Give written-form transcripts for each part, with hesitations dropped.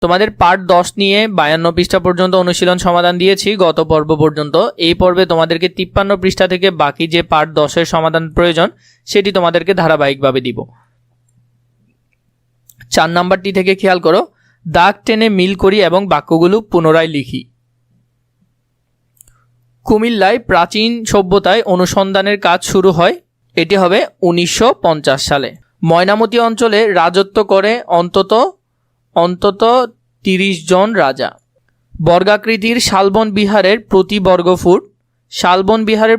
তোমাদের পার্ট 10 নিয়ে 52 পৃষ্ঠা পর্যন্ত অনুশীলন সমাধান দিয়েছি গত পর্ব পর্যন্ত। এই পর্বে তোমাদেরকে 53 পৃষ্ঠা থেকে বাকি যে পার্ট 10-এর সমাধান প্রয়োজন সেটি তোমাদেরকে ধারাবাহিকভাবে দিব। 4 নাম্বারটি থেকে খেয়াল করো, দাগ টেনে মিল করি এবং বাক্যগুলো পুনরায় লিখি। কুমিল্লায় প্রাচীন সভ্যতায় অনুসন্ধানের কাজ শুরু হয়, এটি হবে 1950 সালে। ময়নামতি অঞ্চলে রাজত্ব করে অন্তত 30 জন রাজা। বর্গাকৃতির শালবন বিহারের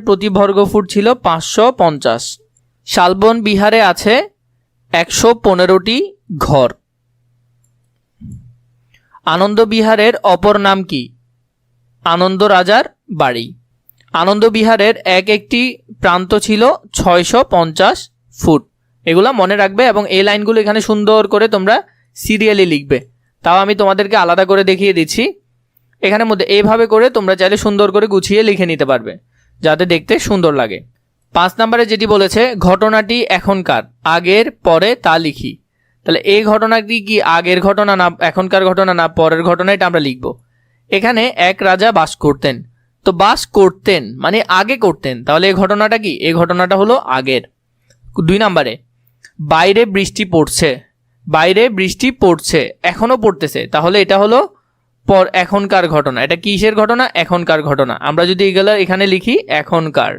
প্রতি বর্গফুট ছিল 550। শালবন বিহারে আছে 115টি ঘর। আনন্দ বিহারের অপর নাম কি? আনন্দ রাজার বাড়ি। আনন্দ বিহারের একটি প্রান্ত ছিল 650 ফুট। এগুলা মনে রাখবে এবং এই লাইনগুলো এখানে সুন্দর করে তোমরা সিরিয়ালি লিখবে। তাও আমি তোমাদেরকে আলাদা করে দেখিয়ে দিচ্ছি। এখানের মধ্যে এইভাবে করে তোমরা চাইলে সুন্দর করে গুছিয়ে লিখে নিতে পারবে, যাতে দেখতে সুন্দর লাগে। 5 নম্বরে যেটি বলেছে, ঘটনাটি এখনকার, আগের পরে তা লিখি। তাহলে এই ঘটনাটি কি আগের ঘটনা না এখনকার ঘটনা না পরের ঘটনা, এটা আমরা লিখব। এখানে এক রাজা বাস করতেন, তো বাস করতেন মানে আগে করতেন, তাহলে এই ঘটনাটা কি? এই ঘটনাটা হলো আগের। 2 নম্বরে, বাইরে বৃষ্টি পড়ছে এখনো পড়তেছে, তাহলে এটা হলো এখনকার ঘটনা। এটা কিসের ঘটনা? এখনকার ঘটনা। আমরা যদি এগুলো এখানে লিখি এখনকার,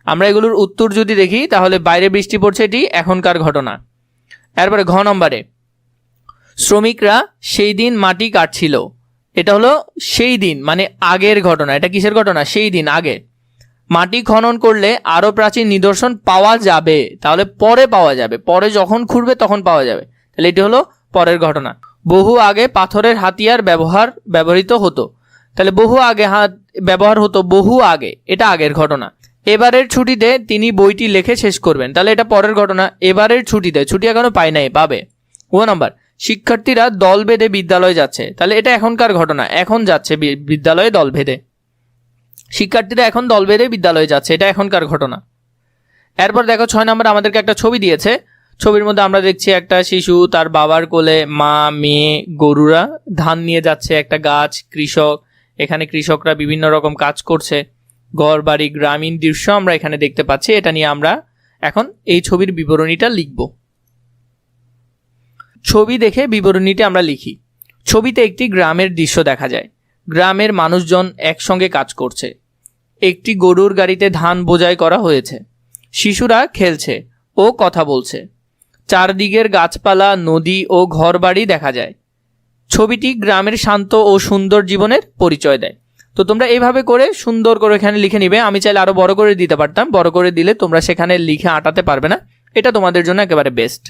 আমরা এগুলোর উত্তর যদি দেখি তাহলে বাইরে বৃষ্টি পড়ছে এটি এখনকার ঘটনা। এরপরে ঘ নম্বরে, শ্রমিকরা সেই দিন মাটি কাটছিল, এটা হলো সেই দিন মানে আগের ঘটনা। এটা কিসের ঘটনা? সেই দিন আগে। মাটি খনন করলে আরো প্রাচীন নিদর্শন পাওয়া যাবে, তাহলে পরে পাওয়া যাবে, পরে যখন খুঁড়বে তখন পাওয়া যাবে, তাহলে এটি হলো পরের ঘটনা। বহু আগে পাথরের হাতিয়ার ব্যবহৃত হতো, তাহলে বহু আগে ব্যবহার হতো, বহু আগে, এটা আগের ঘটনা। এবারের ছুটিতে তিনি বইটি লিখে শেষ করবেন, তাহলে এটা পরের ঘটনা। এবারের ছুটিতে, ছুটি এখনো পায় নাই, পাবে। 9 নম্বর, শিক্ষার্থীরা দল বেঁধে বিদ্যালয়ে যাচ্ছে, তাহলে এটা এখনকার ঘটনা, এখন যাচ্ছে বিদ্যালয়ে দল বেঁধে। শিক্ষার্থীরা এখন দল বেঁধে বিদ্যালয়ে যাচ্ছে, এটা এখনকার ঘটনা। এরপর দেখো 6 নম্বর, আমাদেরকে একটা ছবি দিয়েছে। ছবির মধ্যে আমরা দেখছি একটা শিশু, তার বাবার কোলে মা, মেয়ে, গরুরা ধান নিয়ে যাচ্ছে, একটা গাছ, কৃষক, এখানে কৃষকরা বিভিন্ন রকম কাজ করছে, ঘর বাড়ি, গ্রামীণ দৃশ্য আমরা এখানে দেখতে পাচ্ছি। এটা নিয়ে আমরা এখন এই ছবির বিবরণীটা লিখব। ছবি দেখে বিবরণীটি আমরা লিখি। ছবিতে একটি গ্রামের দৃশ্য দেখা যায়। গ্রামের মানুষজন একসঙ্গে কাজ করছে। একটি গরুর গাড়িতে ধান বোঝাই করা হয়েছে। শিশুরা খেলছে ও কথা বলছে। চারদিকের গাছপালা, নদী ও ঘরবাড়ি দেখা যায়। ছবিটি গ্রামের শান্ত ও সুন্দর জীবনের পরিচয় দেয়। তো তোমরা এইভাবে করে সুন্দর করে এখানে লিখে নিবে। আমি চাইলে আরো বড় করে দিতে পারতাম, বড় করে দিলে তোমরা সেখানে লিখে আটাতে পারবে না, এটা তোমাদের জন্য একেবারে বেস্ট।